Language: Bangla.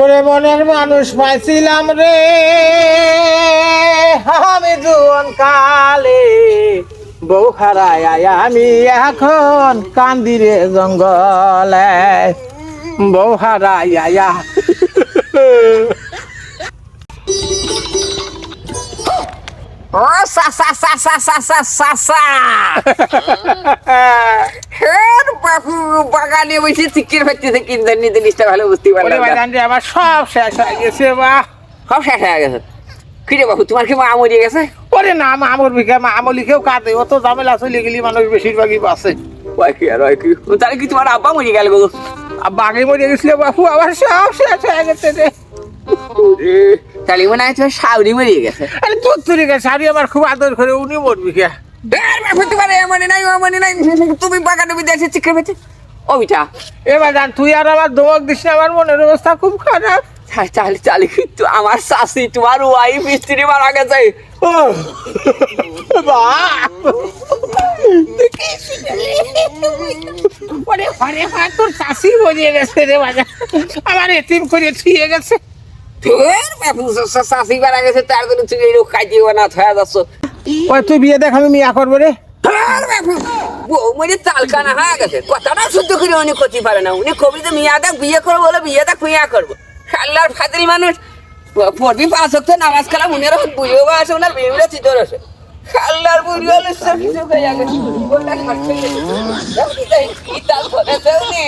ওরে মনের মানুষ পাইছিলাম রে আমি জুয়ান কালে, বউ হারায় আমি এখন কান্দি রে জঙ্গলে, বউ হারায় ও সাসা সাসা সাসা সাসা হের বাবু বাগানে বসে চিকের ভাজতেছে কিনতে নিতে লিস্টটা ভালো বুঝতে ওরে পারলাম না। বাজান রে আমার সব শেষ হয়ে গেছে বা। সব শেষ হয়ে গেছে। কিরে বাবু তোমার কি মা মরিয়ে গেছে? ওরে না মামুর বিঘা মামলিকেও কাঁদে, অত ঝামেলা চলে গেলি মানুষ বেশিরভাগই বাঁচে। ওই কি আর ওই কি তাহলে কি তোমার আব্বা মরিয়ে গেল গো? আর বাঘে মরে গেছিল বাপু, আবার সব শেষ হয়ে গেছে রে। তাহলে মনে হয় তোমার সাউরি মরিয়ে গেছে। আরে তোর তুই গেছে, আমি আমার খুব আদর করে উনি মরবি কে। হের বাবু তোমার এমনই নাই ওমনই নাই, তুমি বাগানে বিদেশে চিকের ভাজতে ও বিটা। এবার জান তুই আর আমার ধমক দিস না, আমার মনের অবস্থা খুব খারাপ। চালে চালে কিন্তু আমার শাশি তোমার ওয়াইফ স্ত্রী মারা গেছে। ও ওরে ঘরে ভাত তোর চাষি বলিয়ে গেছে রে বাজা, আমার এতিম করে ছুঁয়ে গেছে। ধুর বাবু শাশি মারা গেছে তার জন্য তুমি এই রোগ খাইতে না থয়া যাচ্ছ। ওই তুই বিয়ে দেখ, আমি মিয়া করবো রে। ধুর বাবু বউ মানে তালকানা হয়ে গেছে, কথাটা শুদ্ধ করে উনি করতে পারে না। উনি কবি তো মিয়া দেখ বিয়ে করবো বলে বিয়ে দেখ মিয়া করবো। আল্লাহর ফাতিল মানুষ পড়বি 5 ওয়াক্ত নামাজ কালাম উনি এরকম বুঝেও আসে ওনার বিয়েটা চিতর আসে। আল্লাহর বুড়ি হলে সব কিছু হয়ে গেছে। জীবনটা নষ্ট হয়ে গেছে। কি তাল করেছে উনি।